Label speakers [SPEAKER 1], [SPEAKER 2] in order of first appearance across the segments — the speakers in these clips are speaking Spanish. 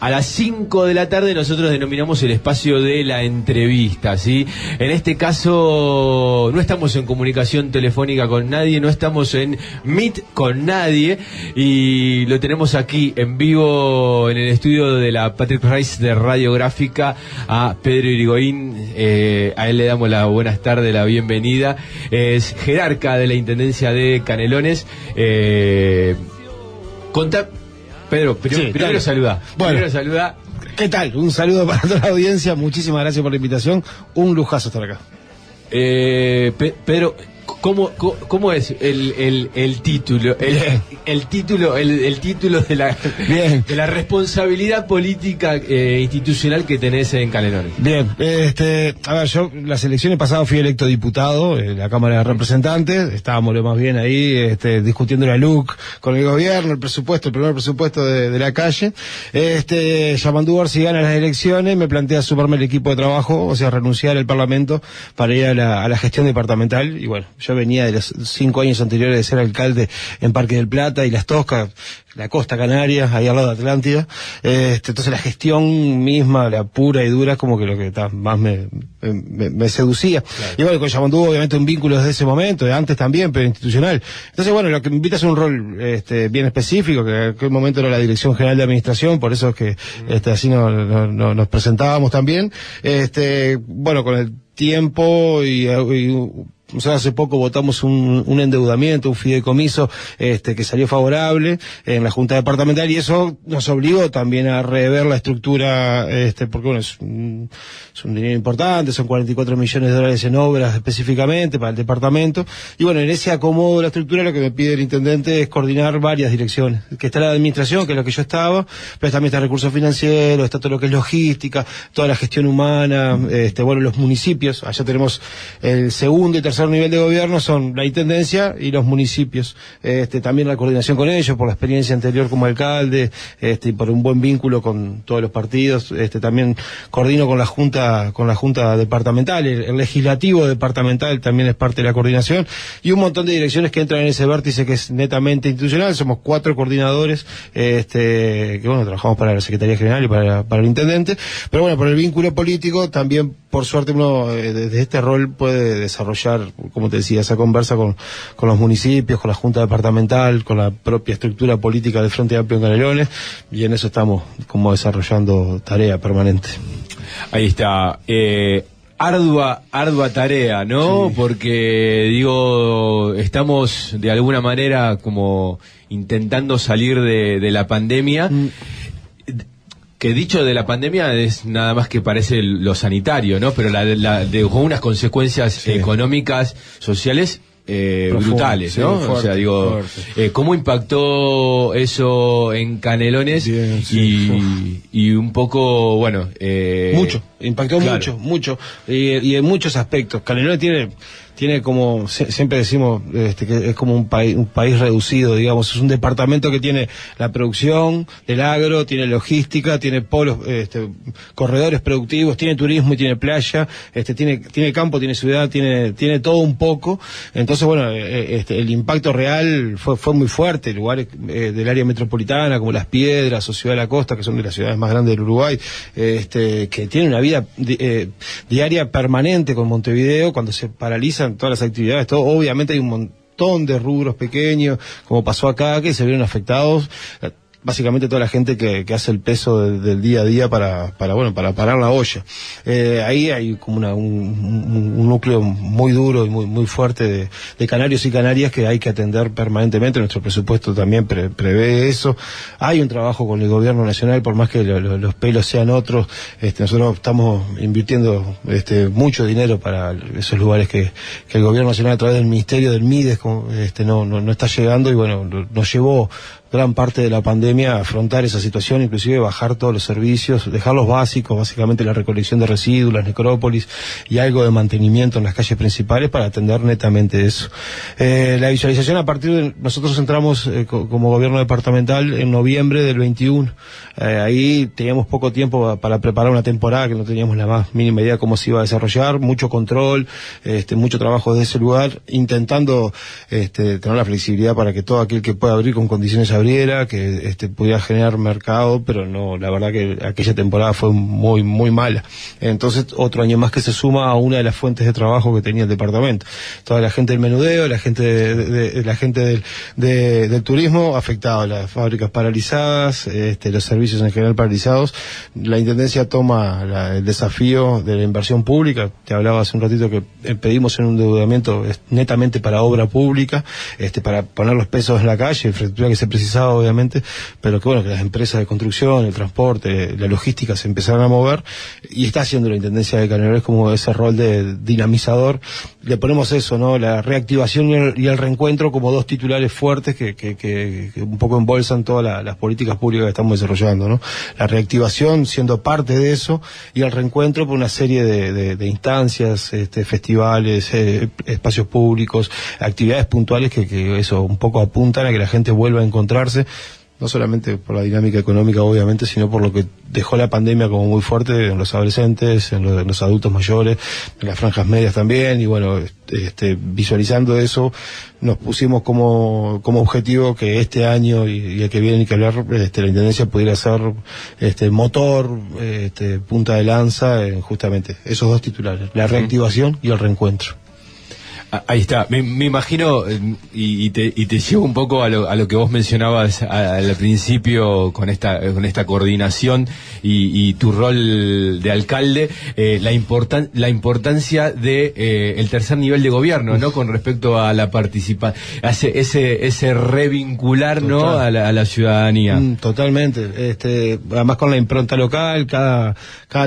[SPEAKER 1] A las 5 de la tarde nosotros denominamos el espacio de la entrevista, ¿sí? En este caso no estamos en comunicación telefónica con nadie, no estamos en Meet con nadie, y lo tenemos aquí en vivo en el estudio de la Patrick Rice de Radiográfica a Pedro Irigoyen. A él le damos la buenas tardes, la bienvenida. Es jerarca de la Intendencia de Canelones. Pedro, primero saluda.
[SPEAKER 2] Bueno,
[SPEAKER 1] primero saluda.
[SPEAKER 2] ¿Qué tal? Un saludo para toda la audiencia. Muchísimas gracias por la invitación. Un lujazo estar acá.
[SPEAKER 1] Pedro, ¿cómo es el título? El título de la responsabilidad política institucional que tenés en Canelones.
[SPEAKER 2] Bien, a ver, yo las elecciones pasadas fui electo diputado en la Cámara de Representantes. Estábamos lo más bien ahí, discutiendo la LUC con el gobierno, el primer presupuesto de la calle. Yamandú Orsi gana las elecciones, me plantea sumarme el equipo de trabajo, o sea, renunciar al Parlamento para ir a la gestión departamental. Y bueno, yo venía de los 5 años anteriores de ser alcalde en Parque del Plata y Las Toscas, la costa canaria, ahí al lado de Atlántida. Entonces la gestión misma, la pura y dura, es como que lo que más me seducía. Claro. Y bueno, con Yamandú obviamente un vínculo desde ese momento, de antes también, pero institucional. Entonces bueno, lo que me invita es un rol bien específico, que en aquel momento era la Dirección General de Administración, por eso es que así nos presentábamos también. Bueno, con el tiempo o sea, hace poco votamos un endeudamiento, un fideicomiso, que salió favorable en la Junta Departamental, y eso nos obligó también a rever la estructura, porque bueno, es un dinero importante, son 44 millones de dólares en obras específicamente para el departamento, y bueno, en ese acomodo de la estructura lo que me pide el intendente es coordinar varias direcciones, que está la administración, que es lo que yo estaba, pero también está recursos financieros, está todo lo que es logística, toda la gestión humana, bueno, los municipios, allá tenemos el segundo y tercer nivel de gobierno, son la intendencia y los municipios, también la coordinación con ellos por la experiencia anterior como alcalde, y por un buen vínculo con todos los partidos, también coordino con la junta departamental, el legislativo departamental también es parte de la coordinación, y un montón de direcciones que entran en ese vértice que es netamente institucional. Somos 4 coordinadores, que bueno, trabajamos para la Secretaría General y para el intendente, pero bueno, por el vínculo político también, por suerte, uno desde este rol puede desarrollar, como te decía, esa conversa con los municipios, con la Junta Departamental, con la propia estructura política del Frente Amplio en Canelones, y en eso estamos como desarrollando tarea permanente.
[SPEAKER 1] Ahí está. Ardua tarea, ¿no? Sí. Porque, estamos de alguna manera como intentando salir de la pandemia. Que dicho de la pandemia es nada más que parece lo sanitario, ¿no? Pero dejó unas consecuencias económicas, sociales, brutales, ¿no? Sí, fuerte, o sea, ¿cómo impactó eso en Canelones? Bien, y un poco, bueno...
[SPEAKER 2] mucho, impactó mucho, y en muchos aspectos. Canelones tiene como, siempre decimos, que es como un país reducido, digamos. Es un departamento que tiene la producción del agro, tiene logística, tiene polos, corredores productivos, tiene turismo y tiene playa, tiene campo, tiene ciudad, tiene todo un poco. Entonces, bueno, el impacto real fue muy fuerte. Lugares del área metropolitana, como Las Piedras o Ciudad de la Costa, que son de las ciudades más grandes del Uruguay, que tienen una vida diaria permanente con Montevideo, cuando se paralizan todas las actividades, todo, obviamente hay un montón de rubros pequeños, como pasó acá, que se vieron afectados. Básicamente toda la gente que hace el peso del día a día para parar la olla. Ahí hay como un núcleo muy duro y muy fuerte de canarios y canarias que hay que atender permanentemente. Nuestro presupuesto también prevé eso. Hay un trabajo con el gobierno nacional, por más que los pelos sean otros. Nosotros estamos invirtiendo mucho dinero para esos lugares que el gobierno nacional, a través del ministerio del MIDES, no está llegando, y bueno, nos llevó gran parte de la pandemia a afrontar esa situación, inclusive bajar todos los servicios, dejar los básicos, básicamente la recolección de residuos, las necrópolis y algo de mantenimiento en las calles principales para atender netamente eso. La visualización a partir de... Nosotros entramos como gobierno departamental en noviembre del 21. Ahí teníamos poco tiempo para preparar una temporada, que no teníamos la más mínima idea cómo se iba a desarrollar, mucho control, mucho trabajo desde ese lugar, intentando tener la flexibilidad para que todo aquel que pueda abrir con condiciones abriera, que pudiera generar mercado, pero no, la verdad que aquella temporada fue muy, muy mala. Entonces, otro año más que se suma a una de las fuentes de trabajo que tenía el departamento. Toda la gente del menudeo, la gente del turismo afectada, las fábricas paralizadas, los servicios en general paralizados. La Intendencia toma el desafío de la inversión pública. Te hablaba hace un ratito que pedimos en un endeudamiento netamente para obra pública, para poner los pesos en la calle, infraestructura que se precisaba obviamente, pero que bueno, que las empresas de construcción, el transporte, la logística se empezaron a mover, y está haciendo la Intendencia de Canelones como ese rol de dinamizador. Le ponemos eso, ¿no? La reactivación y el reencuentro como dos titulares fuertes que un poco embolsan todas las políticas públicas que estamos desarrollando, ¿no? La reactivación siendo parte de eso, y el reencuentro por una serie de instancias, festivales, espacios públicos, actividades puntuales que eso un poco apuntan a que la gente vuelva a encontrarse, no solamente por la dinámica económica obviamente, sino por lo que dejó la pandemia como muy fuerte en los adolescentes, en los adultos mayores, en las franjas medias también, y bueno, visualizando eso, nos pusimos como objetivo que este año y el que viene, ni que hablar, la Intendencia pudiera ser motor, punta de lanza en justamente esos dos titulares, la reactivación y el reencuentro.
[SPEAKER 1] Ahí está, me imagino, y te llevo un poco a lo que vos mencionabas al principio con esta coordinación y tu rol de alcalde, la importancia de el tercer nivel de gobierno, ¿no? Con respecto a la participación, ese revincular, ¿no? a la ciudadanía.
[SPEAKER 2] Totalmente, además con la impronta local, cada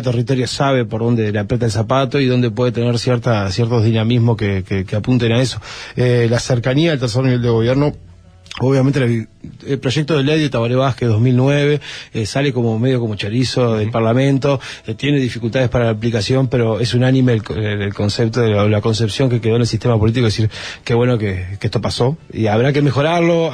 [SPEAKER 2] territorio sabe por dónde le aprieta el zapato y dónde puede tener ciertos dinamismos que apunten a eso. La cercanía al tercer nivel de gobierno, obviamente el proyecto de ley de Tabaré Vázquez 2009 sale como medio como chorizo del Parlamento, tiene dificultades para la aplicación, pero es unánime el concepto de la concepción que quedó en el sistema político, es decir, qué bueno que esto pasó y habrá que mejorarlo,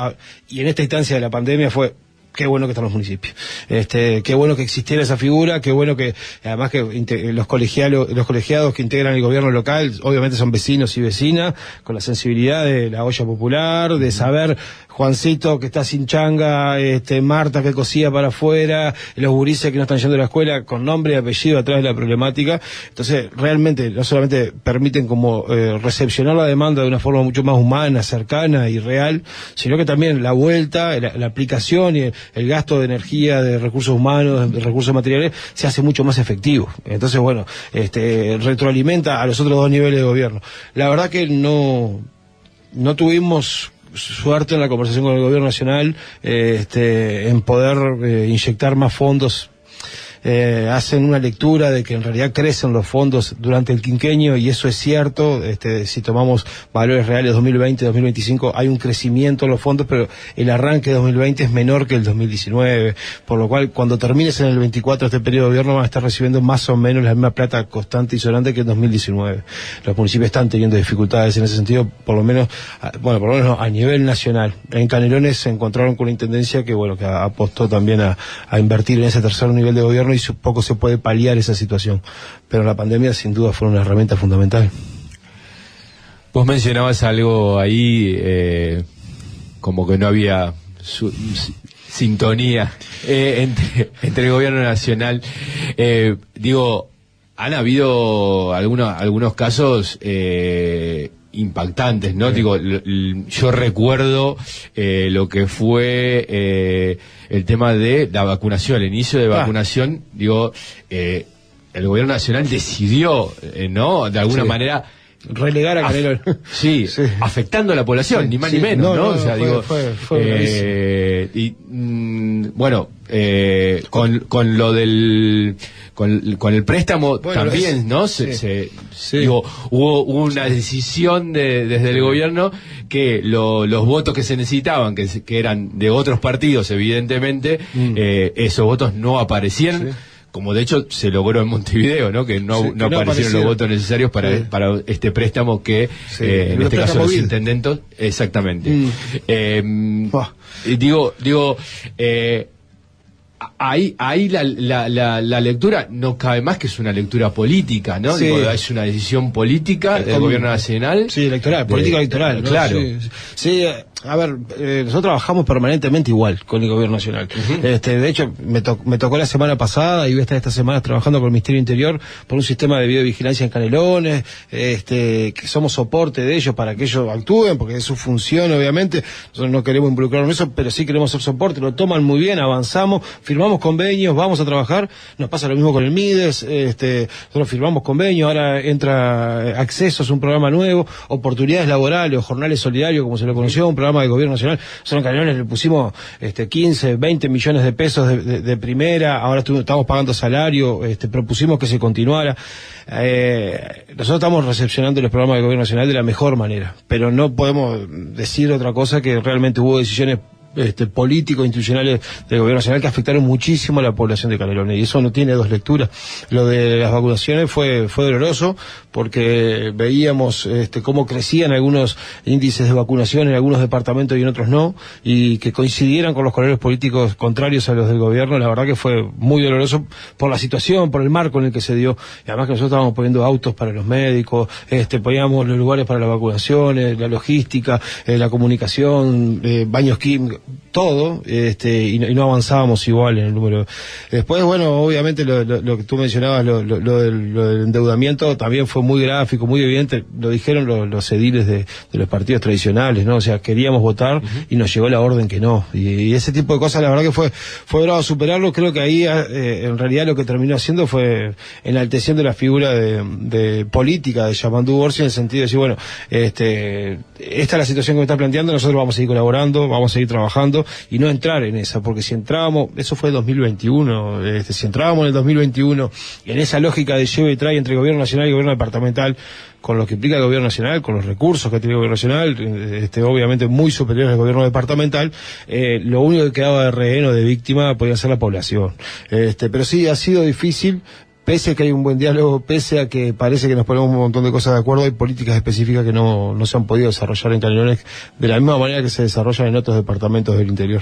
[SPEAKER 2] y en esta instancia de la pandemia fue qué bueno que están los municipios, qué bueno que existiera esa figura, qué bueno que además que los colegiados que integran el gobierno local obviamente son vecinos y vecinas, con la sensibilidad de la olla popular, de saber Juancito que está sin changa, Marta que cosía para afuera, los gurises que no están yendo a la escuela, con nombre y apellido atrás de la problemática. Entonces realmente no solamente permiten como recepcionar la demanda de una forma mucho más humana, cercana y real, sino que también la vuelta, la aplicación y el gasto de energía, de recursos humanos, de recursos materiales, se hace mucho más efectivo. Entonces, bueno, retroalimenta a los otros dos niveles de gobierno. La verdad que no tuvimos suerte en la conversación con el gobierno nacional, en poder inyectar más fondos. Hacen una lectura de que en realidad crecen los fondos durante el quinquenio, y eso es cierto. Si tomamos valores reales 2020-2025 hay un crecimiento en los fondos, pero el arranque de 2020 es menor que el 2019, por lo cual cuando termines en el 24 este periodo de gobierno van a estar recibiendo más o menos la misma plata constante y sonante que en 2019. Los municipios están teniendo dificultades en ese sentido, por lo menos a nivel nacional. En Canelones se encontraron con una intendencia que apostó también a invertir en ese tercer nivel de gobierno, y poco se puede paliar esa situación, pero la pandemia sin duda fue una herramienta fundamental.
[SPEAKER 1] Vos mencionabas algo ahí, como que no había sintonía entre el gobierno nacional. Han habido algunos casos impactantes, ¿no? Yo recuerdo lo que fue el tema de la vacunación, el inicio de vacunación. El gobierno nacional decidió, ¿no? De alguna manera
[SPEAKER 2] relegar a Canelones.
[SPEAKER 1] Sí, afectando a la población, ni más ni menos, ¿no? Con lo del con el préstamo también, ¿no? Hubo una decisión desde el gobierno que los votos que se necesitaban, que eran de otros partidos, evidentemente, esos votos no aparecieron. Sí. Como de hecho se logró en Montevideo, ¿no? Que no aparecieron los votos necesarios para este préstamo que, en este caso los intendentes, exactamente. Ahí la lectura no cabe más que es una lectura política, ¿no? Es una decisión política del gobierno nacional.
[SPEAKER 2] Sí, electoral, política electoral, ¿no?
[SPEAKER 1] Claro.
[SPEAKER 2] Sí, A ver, nosotros trabajamos permanentemente igual con el gobierno nacional. De hecho, me tocó la semana pasada y voy a estar esta semana trabajando con el Ministerio Interior por un sistema de videovigilancia en Canelones, que somos soporte de ellos para que ellos actúen, porque es su función, obviamente. Nosotros no queremos involucrarnos en eso, pero sí queremos ser soporte. Lo toman muy bien, avanzamos, firmamos convenios, vamos a trabajar. Nos pasa lo mismo con el MIDES, nosotros firmamos convenios, ahora entra Accesos, un programa nuevo, oportunidades laborales o jornales solidarios, como se lo conoció, un programa del gobierno nacional. Nosotros en Canelones le pusimos 15, 20 millones de pesos de primera, ahora estamos pagando salario, propusimos que se continuara. Nosotros estamos recepcionando los programas del gobierno nacional de la mejor manera, pero no podemos decir otra cosa que realmente hubo decisiones políticos, institucionales del gobierno nacional que afectaron muchísimo a la población de Canelones, y eso no tiene dos lecturas. Lo de las vacunaciones fue doloroso, porque veíamos cómo crecían algunos índices de vacunación en algunos departamentos y en otros no, y que coincidieran con los colores políticos contrarios a los del gobierno. La verdad que fue muy doloroso por la situación, por el marco en el que se dio, y además que nosotros estábamos poniendo autos para los médicos, poníamos los lugares para las vacunaciones, la logística, la comunicación, baños químicos, todo, y no avanzábamos igual en el número. Después, bueno, obviamente lo que tú mencionabas, lo del endeudamiento también fue muy gráfico, muy evidente. Lo dijeron los ediles de los partidos tradicionales, ¿no? O sea, queríamos votar y nos llegó la orden que no. Y ese tipo de cosas, la verdad que fue bravo superarlo. Creo que ahí, en realidad, lo que terminó haciendo fue enalteciendo la figura de política de Yamandu Orsi, en el sentido de decir, bueno, esta es la situación que me está planteando, nosotros vamos a seguir colaborando, vamos a seguir trabajando, y no entrar en esa, porque si entrábamos, eso fue 2021, si entrábamos en el 2021 en esa lógica de lleva y trae entre el gobierno nacional y el gobierno departamental, con lo que implica el gobierno nacional, con los recursos que tiene el gobierno nacional, obviamente muy superiores al gobierno departamental, lo único que quedaba de rehén o de víctima podía ser la población. Pero sí, ha sido difícil. Pese a que hay un buen diálogo, pese a que parece que nos ponemos un montón de cosas de acuerdo, hay políticas específicas que no se han podido desarrollar en Canelones de la misma manera que se desarrollan en otros departamentos del interior.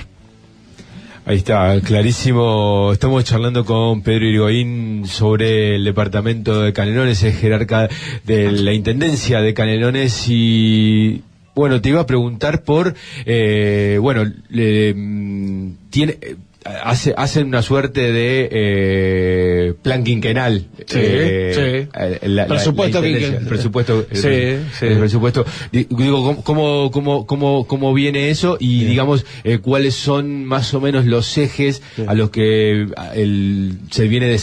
[SPEAKER 1] Ahí está, clarísimo. Estamos charlando con Pedro Irigoyen sobre el departamento de Canelones, es jerarca de la Intendencia de Canelones, y bueno, te iba a preguntar por, hacen una suerte de plan quinquenal.
[SPEAKER 2] Presupuesto quinquenal.
[SPEAKER 1] El presupuesto. Digo, ¿cómo viene eso? Y digamos, ¿cuáles son más o menos los ejes a los que se viene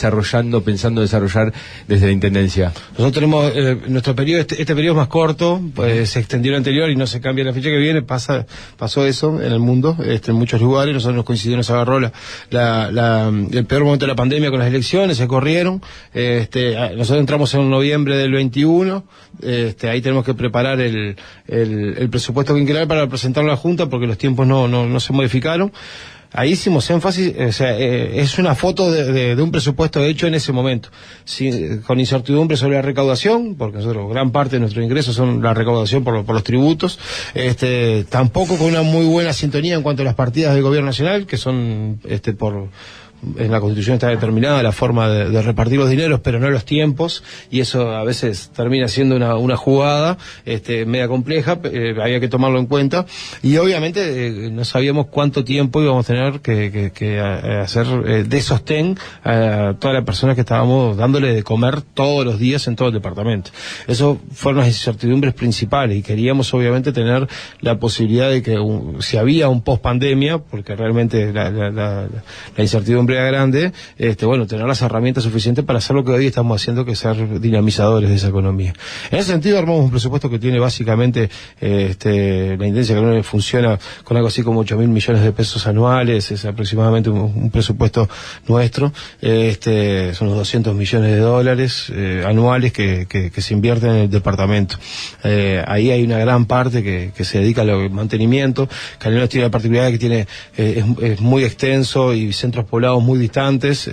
[SPEAKER 1] pensando desarrollar desde la Intendencia?
[SPEAKER 2] Nosotros tenemos nuestro periodo, este periodo es más corto, pues se extendió el anterior y no se cambia la fecha que viene. Pasó eso en el mundo, en muchos lugares. Nosotros nos coincidió, nos agarró el peor momento de la pandemia con las elecciones, se corrieron. Nosotros entramos en noviembre del 21, ahí tenemos que preparar el presupuesto quinquenal para presentarlo a la Junta, porque los tiempos no se modificaron. Ahí hicimos énfasis, es una foto de un presupuesto hecho en ese momento, con incertidumbre sobre la recaudación, porque nosotros, gran parte de nuestros ingresos son la recaudación por los tributos, tampoco con una muy buena sintonía en cuanto a las partidas del gobierno nacional, que son, en la Constitución está determinada la forma de repartir los dineros, pero no los tiempos, y eso a veces termina siendo una jugada media compleja. Había que tomarlo en cuenta, y obviamente no sabíamos cuánto tiempo íbamos a tener que hacer de sostén a todas las personas que estábamos dándole de comer todos los días en todo el departamento. Eso fueron las incertidumbres principales, y queríamos obviamente tener la posibilidad de que si había un post pandemia, porque realmente la incertidumbre era grande, tener las herramientas suficientes para hacer lo que hoy estamos haciendo, que es ser dinamizadores de esa economía. En ese sentido armamos un presupuesto que tiene básicamente, la Intendencia que funciona con algo así como 8.000 millones de pesos anuales, es aproximadamente un presupuesto nuestro, son unos 200 millones de dólares anuales que se invierten en el departamento. Ahí hay una gran parte que se dedica al mantenimiento. Canelones tiene la particularidad que tiene, es muy extenso, y centros poblados muy distantes,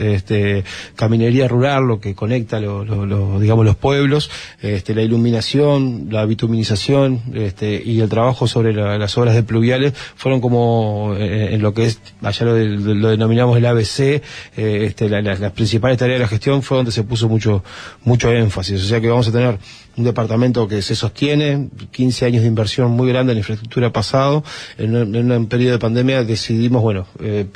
[SPEAKER 2] caminería rural, lo que conecta digamos los pueblos, la iluminación, la bituminización, y el trabajo sobre las obras de pluviales fueron como en lo que es, allá lo denominamos el ABC, las principales tareas de la gestión fue donde se puso mucho énfasis, o sea que vamos a tener un departamento que se sostiene, 15 años de inversión muy grande en infraestructura pasado. En un periodo de pandemia decidimos,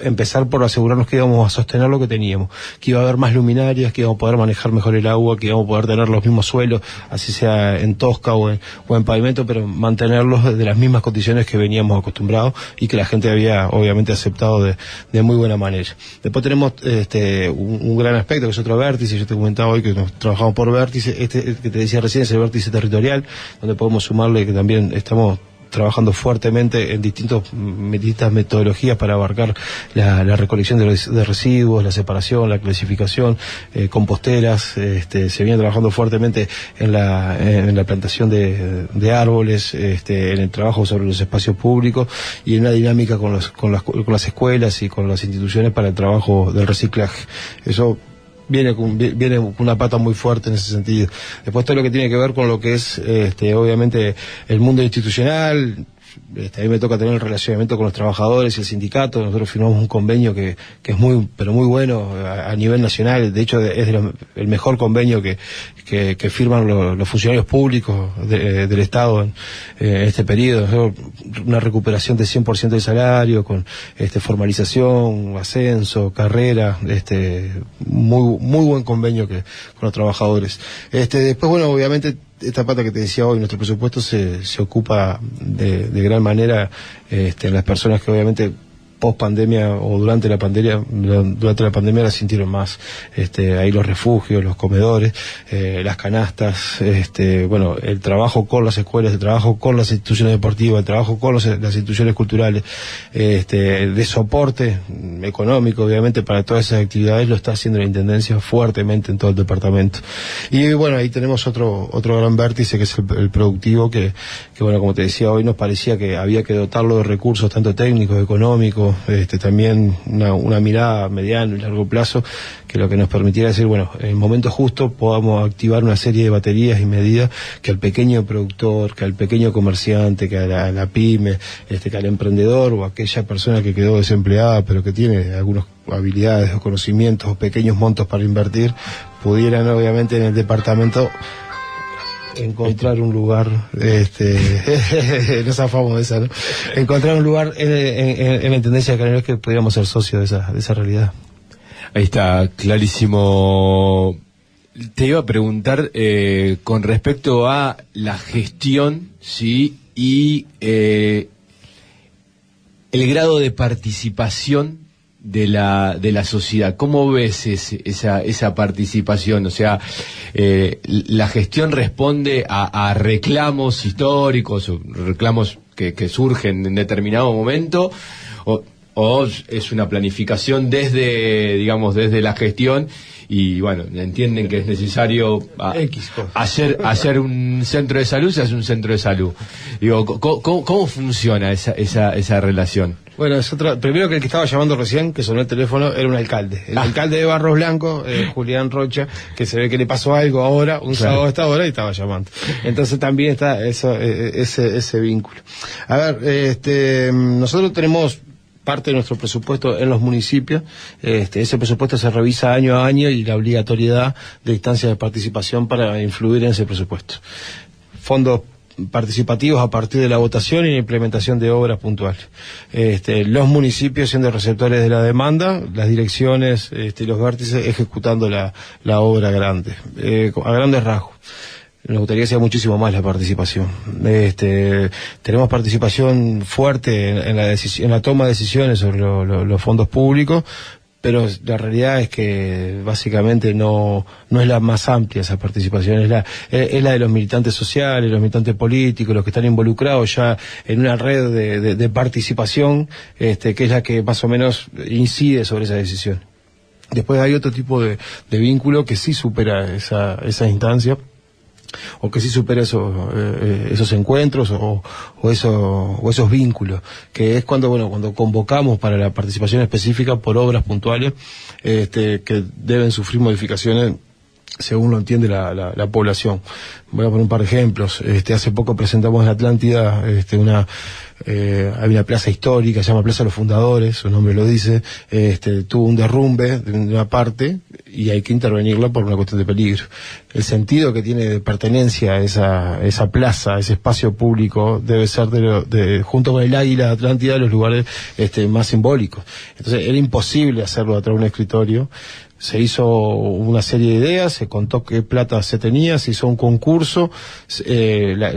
[SPEAKER 2] empezar por asegurarnos que íbamos a sostener lo que teníamos, que iba a haber más luminarias, que íbamos a poder manejar mejor el agua, que íbamos a poder tener los mismos suelos, así sea en tosca o en pavimento, pero mantenerlos de las mismas condiciones que veníamos acostumbrados y que la gente había obviamente aceptado de muy buena manera. Después tenemos un gran aspecto que es otro vértice, yo te comentaba hoy que nos trabajamos por vértice, que te decía recién, es el vértice territorial, donde podemos sumarle que también estamos trabajando fuertemente en distintas metodologías para abarcar la recolección de residuos, la separación, la clasificación, composteras, se viene trabajando fuertemente en la plantación de árboles, en el trabajo sobre los espacios públicos y en una dinámica con las escuelas y con las instituciones para el trabajo del reciclaje. Eso viene con una pata muy fuerte en ese sentido. Después todo lo que tiene que ver con lo que es obviamente el mundo institucional. A mí me toca tener el relacionamiento con los trabajadores y el sindicato. Nosotros firmamos un convenio que es muy bueno a nivel nacional. De hecho es el mejor convenio que firman los funcionarios públicos del Estado en este periodo. Una recuperación de 100% del salario, con formalización, ascenso, carrera, muy buen convenio con los trabajadores. Después, obviamente esta pata que te decía hoy, nuestro presupuesto se ocupa de gran manera en las personas que obviamente post pandemia o durante la pandemia la sintieron más. Ahí los refugios, los comedores, las canastas, el trabajo con las escuelas, el trabajo con las instituciones deportivas, el trabajo con las instituciones culturales, de soporte económico, obviamente, para todas esas actividades lo está haciendo la Intendencia fuertemente en todo el departamento. Y ahí tenemos otro gran vértice que es el productivo, que como te decía hoy, nos parecía que había que dotarlo de recursos tanto técnicos, económicos, también una mirada a mediano y largo plazo, que lo que nos permitiera decir, en el momento justo podamos activar una serie de baterías y medidas que al pequeño productor, que al pequeño comerciante, que a la pyme, que al emprendedor o a aquella persona que quedó desempleada pero que tiene algunas habilidades o conocimientos o pequeños montos para invertir, pudieran obviamente en el departamento encontrar un lugar, nos zafamos de esa, ¿no? Encontrar un lugar en la Intendencia de Canelones que pudiéramos ser socios de esa realidad.
[SPEAKER 1] Ahí está, clarísimo. Te iba a preguntar con respecto a la gestión, ¿sí? Y el grado de participación de la sociedad. ¿Cómo ves esa participación? O sea, la gestión responde a reclamos históricos, o reclamos que surgen en determinado momento, o es una planificación desde la gestión, y entienden que es necesario hacer un centro de salud, se hace un centro de salud. Digo, ¿cómo funciona esa relación?
[SPEAKER 2] Primero que el que estaba llamando recién, que sonó el teléfono, era un alcalde. El alcalde de Barros Blanco, Julián Rocha, que se ve que le pasó algo ahora, sábado a esta hora, y estaba llamando. Entonces también está ese vínculo. A ver, nosotros tenemos parte de nuestro presupuesto en los municipios. Ese presupuesto se revisa año a año y la obligatoriedad de instancias de participación para influir en ese presupuesto. Fondos participativos a partir de la votación y la implementación de obras puntuales. Los municipios siendo receptores de la demanda, las direcciones y los vértices ejecutando la obra grande, a grandes rasgos. Nos gustaría que sea muchísimo más la participación. Tenemos participación fuerte en la toma de decisiones sobre los fondos públicos, pero la realidad es que básicamente no es la más amplia esa participación, es la de los militantes sociales, los militantes políticos, los que están involucrados ya en una red de participación, que es la que más o menos incide sobre esa decisión. Después hay otro tipo de vínculo que sí supera esa instancia, o que sí supera esos encuentros o esos vínculos, que es cuando convocamos para la participación específica por obras puntuales que deben sufrir modificaciones según lo entiende la población. Voy a poner un par de ejemplos. Hace poco presentamos en Atlántida hay una plaza histórica, se llama Plaza de los Fundadores, su nombre lo dice, tuvo un derrumbe de una parte y hay que intervenirla por una cuestión de peligro. El sentido que tiene de pertenencia a esa plaza, a ese espacio público, debe ser junto con el Águila de Atlántida, los lugares más simbólicos. Entonces era imposible hacerlo a través de un escritorio. Se hizo una serie de ideas, se contó qué plata se tenía, se hizo un concurso, las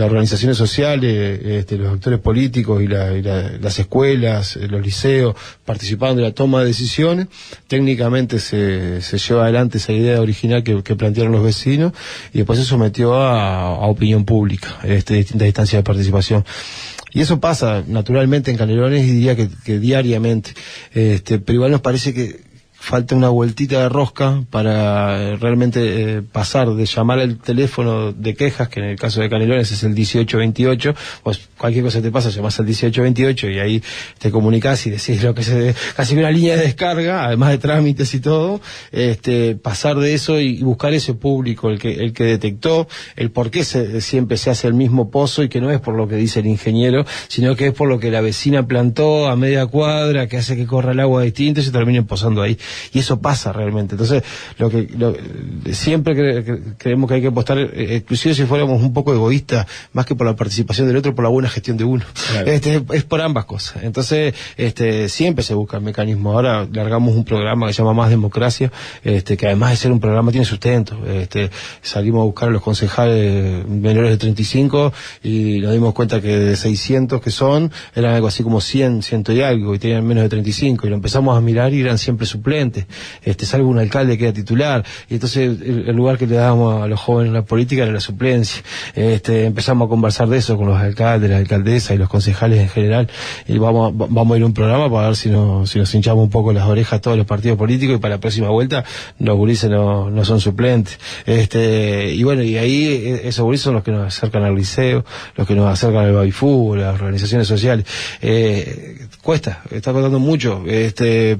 [SPEAKER 2] organizaciones sociales, los actores políticos y las escuelas, los liceos participaron de la toma de decisiones. Técnicamente se lleva adelante esa idea original que plantearon los vecinos y después se sometió a opinión pública, distintas instancias de participación. Y eso pasa naturalmente en Canelones y diría que diariamente, pero igual nos parece que falta una vueltita de rosca para realmente pasar de llamar al teléfono de quejas, que en el caso de Canelones es el 1828, pues cualquier cosa te pasa, llamás al 1828 y ahí te comunicás y decís lo que casi una línea de descarga, además de trámites y todo, pasar de eso y buscar ese público, el que detectó el por qué siempre se hace el mismo pozo y que no es por lo que dice el ingeniero, sino que es por lo que la vecina plantó a media cuadra, que hace que corra el agua distinto y se termine posando ahí. Y eso pasa realmente. Entonces, siempre creemos que hay que apostar, inclusive si fuéramos un poco egoístas, más que por la participación del otro, por la buena gestión de uno. Claro. Es por ambas cosas. Entonces, siempre se busca el mecanismo. Ahora largamos un programa que se llama Más Democracia, que además de ser un programa tiene sustento. Salimos a buscar a los concejales menores de 35 y nos dimos cuenta que de 600 que son, eran algo así como 100 y algo, y tenían menos de 35, y lo empezamos a mirar y eran siempre suplentes. Salvo un alcalde que era titular, y entonces el lugar que le dábamos a los jóvenes en la política era la suplencia. Empezamos a conversar de eso con los alcaldes, las alcaldesas y los concejales en general, y vamos a ir a un programa para ver si nos hinchamos un poco las orejas todos los partidos políticos, y para la próxima vuelta los gurises no son suplentes. Y bueno, y ahí esos gurises son los que nos acercan al liceo, los que nos acercan al baby fútbol, las organizaciones sociales. Está costando mucho,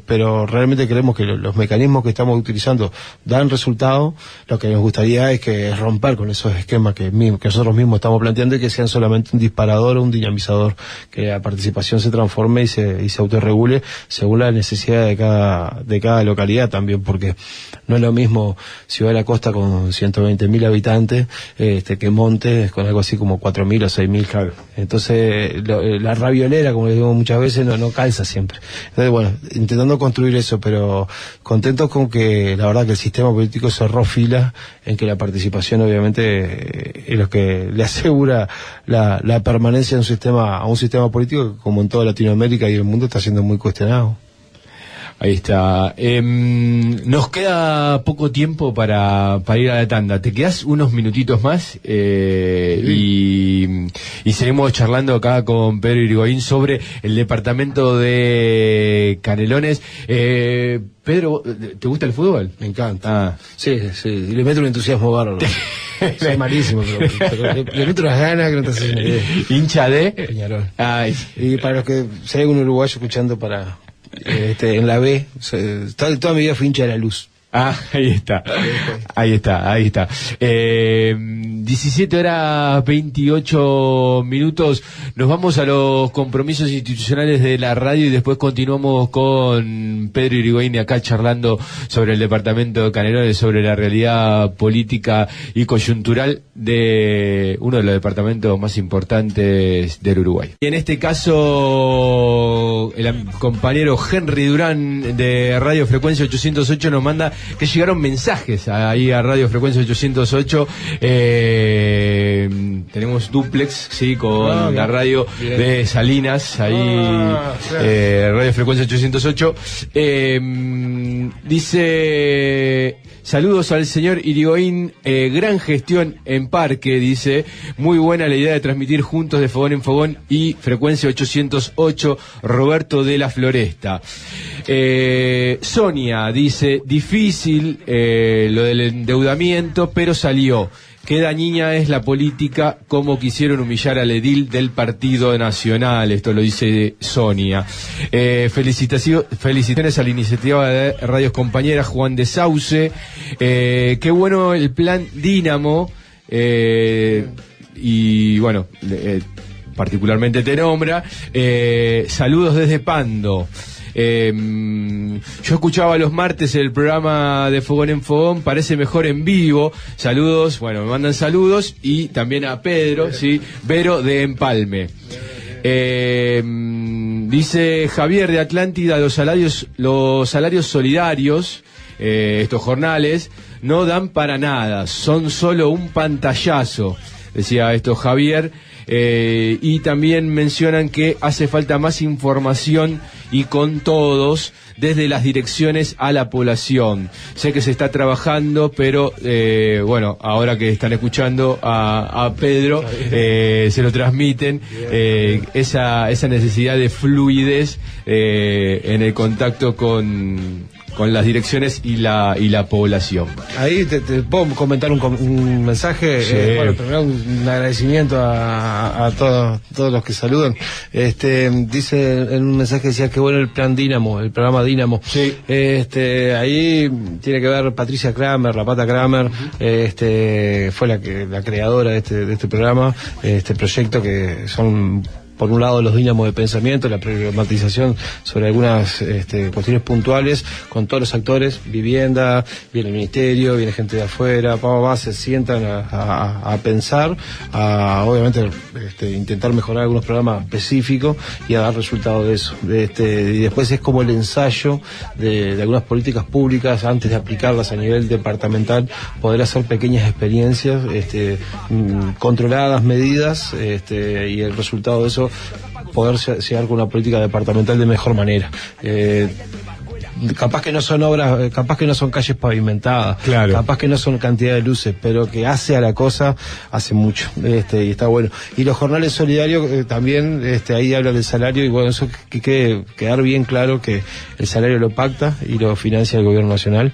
[SPEAKER 2] pero realmente creemos que los mecanismos que estamos utilizando dan resultado. Lo que nos gustaría es romper con esos esquemas que nosotros mismos estamos planteando y que sean solamente un disparador o un dinamizador, que la participación se transforme y se autorregule según la necesidad de cada localidad también, porque no es lo mismo Ciudad de la Costa con 120.000 habitantes que Montes con algo así como 4.000 o 6.000. Claro. Entonces la raviolera, como les digo muchas veces, no calza siempre. Entonces bueno, intentando construir eso, pero contentos con que la verdad que el sistema político cerró filas en que la participación obviamente es lo que le asegura la permanencia a un sistema político que, como en toda Latinoamérica y el mundo, está siendo muy cuestionado.
[SPEAKER 1] Ahí está. Nos queda poco tiempo para ir a la tanda. ¿Te quedás unos minutitos más? Y seguimos charlando acá con Pedro Irigoyen sobre el departamento de Canelones. Pedro, ¿te gusta el fútbol?
[SPEAKER 2] Me encanta. Sí, y le meto un entusiasmo bárbaro. Soy malísimo, pero le meto unas ganas que no te haces una idea.
[SPEAKER 1] ¿Hincha de?
[SPEAKER 2] Peñarol. Ay. Y para los que, si hay algún uruguayo escuchando en la B, toda mi vida fui hincha de La Luz.
[SPEAKER 1] Ahí está. 17:28. Nos vamos a los compromisos institucionales de la radio y después continuamos con Pedro Irigoyen acá charlando sobre el departamento de Canelones, sobre la realidad política y coyuntural de uno de los departamentos más importantes del Uruguay. Y en este caso, el compañero Henry Durán de Radio Frecuencia 808 nos manda que llegaron mensajes ahí a Radio Frecuencia 808. Tenemos duplex, sí, con la radio de Salinas, ahí, Radio Frecuencia 808. Dice: saludos al señor Irigoyen, gran gestión en Parque, dice, muy buena la idea de transmitir juntos de fogón en fogón y Frecuencia 808, Roberto de la Floresta. Sonia dice: difícil difícil lo del endeudamiento, pero salió. Qué dañina es la política, cómo quisieron humillar al edil del Partido Nacional. Esto lo dice Sonia. Felicitaciones a la iniciativa de Radios Compañeras, Juan de Sauce. Qué bueno el plan Dínamo. Y bueno, particularmente te nombra. Saludos desde Pando. Yo escuchaba los martes el programa de Fogón en Fogón, parece mejor en vivo. Saludos, bueno, me mandan saludos. Y también a Pedro, sí, Vero de Empalme. Dice Javier de Atlántida, los salarios solidarios, estos jornales, no dan para nada, son solo un pantallazo, decía esto Javier. Y también mencionan que hace falta más información y con todos, desde las direcciones a la población. Sé que se está trabajando, pero bueno, ahora que están escuchando a Pedro, se lo transmiten, esa necesidad de fluidez en el contacto con las direcciones y la población. Ahí
[SPEAKER 2] te puedo comentar un mensaje.
[SPEAKER 1] Sí.
[SPEAKER 2] Bueno, primero un agradecimiento a todos los que saludan. Dice en un mensaje, decía que bueno el plan Dínamo, el programa Dínamo.
[SPEAKER 1] Sí.
[SPEAKER 2] Ahí tiene que ver Patricia Kramer, la Pata Kramer. Fue la creadora de este programa, este proyecto, que son, por un lado, los dínamos de pensamiento, la problematización sobre algunas cuestiones puntuales con todos los actores, vivienda, viene el ministerio, viene gente de afuera, se sientan a pensar, a obviamente intentar mejorar algunos programas específicos y a dar resultados de eso. Y después es como el ensayo de algunas políticas públicas antes de aplicarlas a nivel departamental, poder hacer pequeñas experiencias controladas, medidas, y el resultado de eso poder llegar con una política departamental de mejor manera. Capaz que no son obras, capaz que no son calles pavimentadas,
[SPEAKER 1] claro,
[SPEAKER 2] capaz que no son cantidad de luces, pero que hace a la cosa, hace mucho, y está bueno. Y los jornales solidarios también, ahí habla del salario, y bueno, eso que quede quedar bien claro que el salario lo pacta y lo financia el gobierno nacional.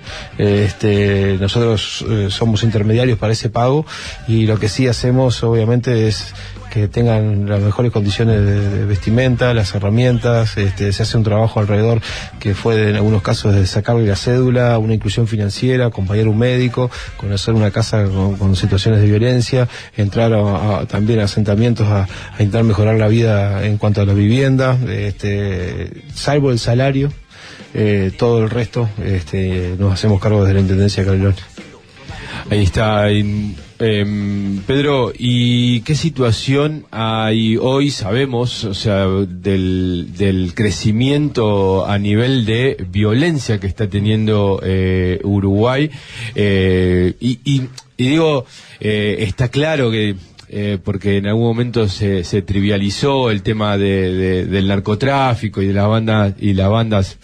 [SPEAKER 2] Nosotros somos intermediarios para ese pago, y lo que sí hacemos obviamente es que tengan las mejores condiciones de vestimenta, las herramientas. Se hace un trabajo alrededor que fue en algunos casos de sacarle la cédula, una inclusión financiera, acompañar a un médico, conocer una casa con situaciones de violencia, entrar también a asentamientos a intentar mejorar la vida en cuanto a la vivienda, salvo el salario, todo el resto nos hacemos cargo desde la Intendencia de Canelones.
[SPEAKER 1] Ahí está. Pedro, ¿y qué situación hay hoy? Sabemos, o sea, del crecimiento a nivel de violencia que está teniendo Uruguay, y digo, está claro que porque en algún momento se trivializó el tema del narcotráfico y de las bandas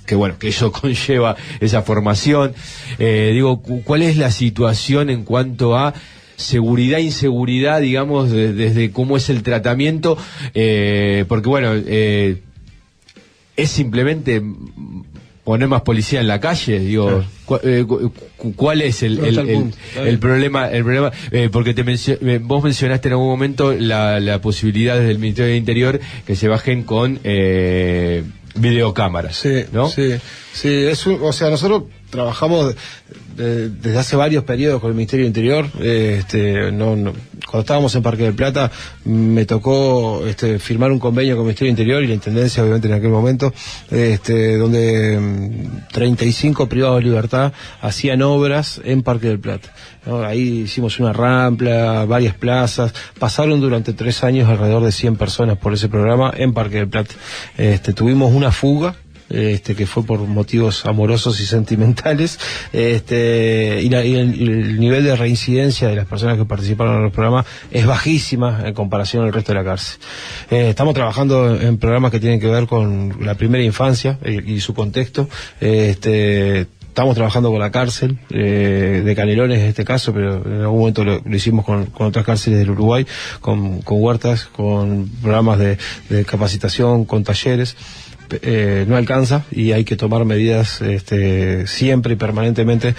[SPEAKER 1] que bueno, que eso conlleva esa formación. Digo, ¿cuál es la situación en cuanto a seguridad, inseguridad, digamos, desde cómo es el tratamiento? Porque bueno, es simplemente poner más policía en la calle, digo, ¿cuál es el problema? Porque vos mencionaste en algún momento la posibilidad desde el Ministerio del Interior que se bajen con videocámaras,
[SPEAKER 2] sí,
[SPEAKER 1] ¿no?
[SPEAKER 2] Sí, o sea, nosotros trabajamos desde hace varios periodos con el Ministerio del Interior. Cuando estábamos en Parque del Plata me tocó firmar un convenio con el Ministerio del Interior y la Intendencia, obviamente, en aquel momento, donde 35 privados de libertad hacían obras en Parque del Plata, ¿no? Ahí hicimos una rampa, varias plazas, pasaron durante 3 años alrededor de 100 personas por ese programa en Parque del Plata. Tuvimos una fuga, que fue por motivos amorosos y sentimentales, y el nivel de reincidencia de las personas que participaron en los programas es bajísima en comparación al resto de la cárcel. Estamos trabajando en programas que tienen que ver con la primera infancia y su contexto. Estamos trabajando con la cárcel de Canelones en este caso, pero en algún momento lo hicimos con otras cárceles del Uruguay, con huertas, con programas de capacitación, con talleres. Estamos no alcanza y hay que tomar medidas siempre y permanentemente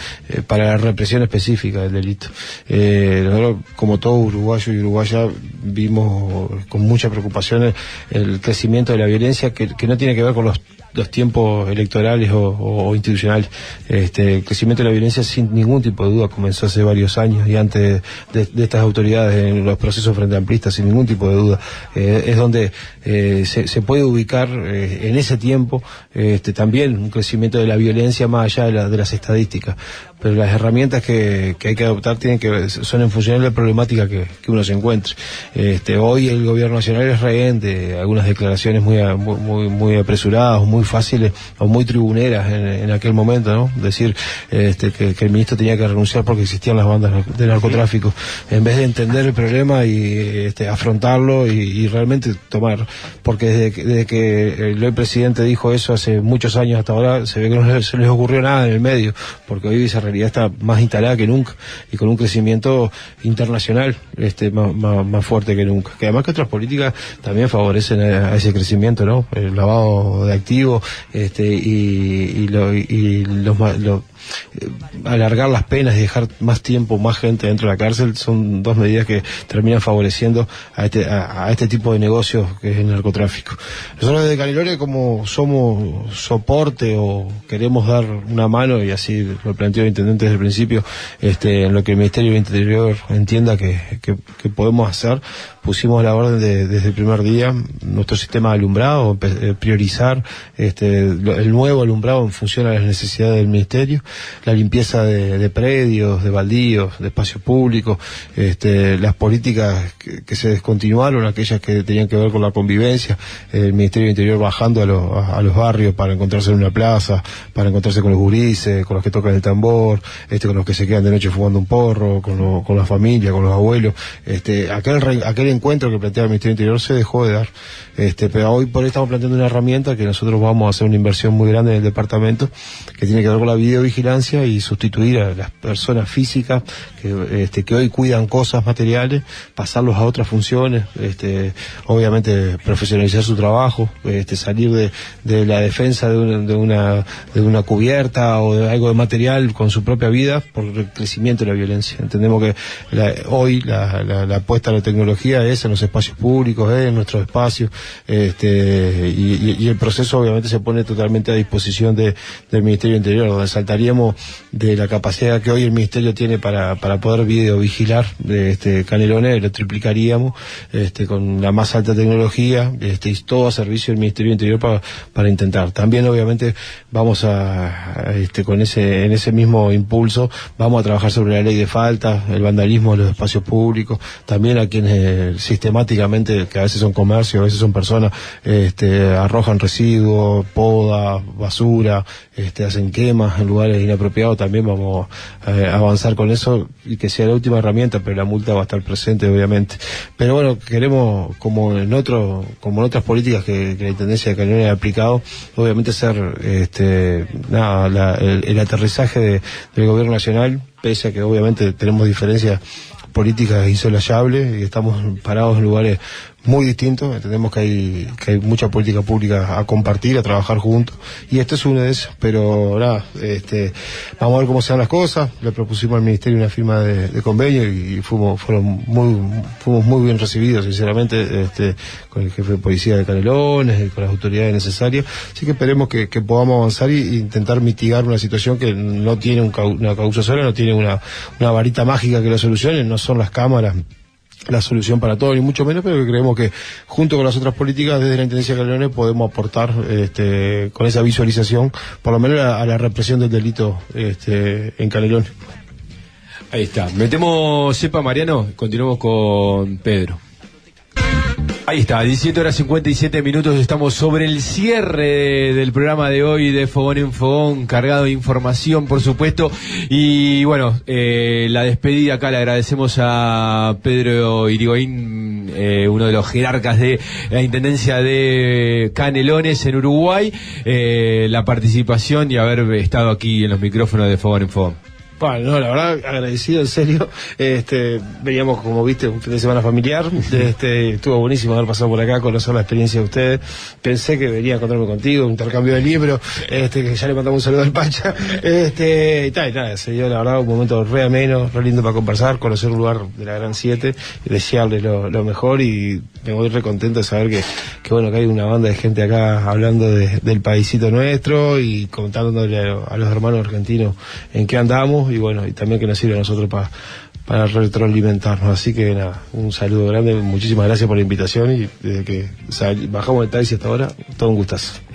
[SPEAKER 2] para la represión específica del delito. Nosotros, como todo uruguayo y uruguaya, vimos con mucha preocupación el crecimiento de la violencia que no tiene que ver con los tiempos electorales o institucionales. El crecimiento de la violencia, sin ningún tipo de duda, comenzó hace varios años y antes de estas autoridades, en los procesos frente amplistas, sin ningún tipo de duda. Es donde se puede ubicar en ese tiempo también un crecimiento de la violencia más allá de las estadísticas. Pero las herramientas que hay que adoptar son en función de la problemática que uno se encuentre. Hoy el gobierno nacional es rehén de algunas declaraciones muy apresuradas, muy fáciles o muy tribuneras en aquel momento, ¿no? Decir que el ministro tenía que renunciar porque existían las bandas de narcotráfico, en vez de entender el problema y afrontarlo y realmente tomar, porque desde que el hoy presidente dijo eso hace muchos años hasta ahora, se ve que no se les ocurrió nada en el medio, porque hoy esa realidad está más instalada que nunca y con un crecimiento internacional más fuerte que nunca, que además que otras políticas también favorecen a ese crecimiento, ¿no? El lavado de activos alargar las penas y dejar más tiempo, más gente dentro de la cárcel, son dos medidas que terminan favoreciendo a este tipo de negocios que es el narcotráfico. Nosotros desde Canelones, como somos soporte o queremos dar una mano, y así lo planteó el intendente desde el principio, en lo que el Ministerio del Interior entienda que podemos hacer, pusimos la orden desde el primer día nuestro sistema de alumbrado, priorizar el nuevo alumbrado en función a las necesidades del Ministerio, la limpieza de predios, de baldíos, de espacios públicos, las políticas que se descontinuaron, aquellas que tenían que ver con la convivencia, el Ministerio del Interior bajando a los barrios para encontrarse en una plaza, para encontrarse con los gurises, con los que tocan el tambor, con los que se quedan de noche fumando un porro, con la familia, con los abuelos. Aquel encuentro que planteaba el Ministerio del Interior se dejó de dar. Pero hoy por hoy estamos planteando una herramienta que nosotros vamos a hacer una inversión muy grande en el departamento, que tiene que ver con la videovigilancia y sustituir a las personas físicas que hoy cuidan cosas materiales, pasarlos a otras funciones, obviamente profesionalizar su trabajo, salir de la defensa de una cubierta o de algo de material con su propia vida por el crecimiento de la violencia. Entendemos que hoy la apuesta a la tecnología es en los espacios públicos, en nuestros espacios, y el proceso obviamente se pone totalmente a disposición del Ministerio del Interior, donde saltaríamos de la capacidad que hoy el Ministerio tiene para poder videovigilar Canelones, lo triplicaríamos con la más alta tecnología, y todo a servicio del Ministerio del Interior para intentar. También obviamente vamos en ese mismo impulso, vamos a trabajar sobre la ley de faltas, el vandalismo de los espacios públicos, también a quienes sistemáticamente, que a veces son comercios, a veces son personas, arrojan residuos, poda, basura, hacen quemas en lugares inapropiados. También vamos a avanzar con eso y que sea la última herramienta, pero la multa va a estar presente obviamente. Pero bueno, queremos, como en otras políticas que la Intendencia de Canelones ha aplicado, obviamente hacer el aterrizaje del gobierno nacional, pese a que obviamente tenemos diferencias políticas insosulayables y estamos parados en lugares muy distintos. Entendemos que hay mucha política pública a compartir, a trabajar juntos, y este es uno de esos. Pero nada, vamos a ver cómo se dan las cosas. Le propusimos al Ministerio una firma de convenio y fuimos muy bien recibidos, sinceramente, con el jefe de policía de Canelones y con las autoridades necesarias. Así que esperemos que podamos avanzar e intentar mitigar una situación que no tiene una causa sola, no tiene una varita mágica que la solucione, no son las cámaras la solución para todo, ni mucho menos, pero que creemos que junto con las otras políticas desde la Intendencia de Canelones podemos aportar con esa visualización, por lo menos a la represión del delito en Canelones.
[SPEAKER 1] Ahí está. Metemos cepa, Mariano, continuamos con Pedro. Ahí está, 17:57, estamos sobre el cierre del programa de hoy de Fogón en Fogón, cargado de información, por supuesto, y bueno, la despedida acá le agradecemos a Pedro Irigoyen, uno de los jerarcas de la Intendencia de Canelones en Uruguay, la participación y haber estado aquí en los micrófonos de Fogón en Fogón.
[SPEAKER 2] Bueno, no, la verdad, agradecido, en serio. Veníamos, como viste, un fin de semana familiar. Estuvo buenísimo haber pasado por acá, conocer la experiencia de ustedes. Pensé que venía a encontrarme contigo, un intercambio de libros, que ya le mandamos un saludo al Pacha. Y nada, se dio la verdad un momento re ameno, re lindo para conversar, conocer un lugar de la Gran 7, y desearles lo mejor, y me voy re contento de saber que bueno, que hay una banda de gente acá hablando del paisito nuestro y contándole a los hermanos argentinos en qué andamos, y bueno, y también que nos sirve a nosotros para retroalimentarnos. Así que nada, un saludo grande, muchísimas gracias por la invitación, y desde que bajamos el taxi hasta ahora, todo un gustazo.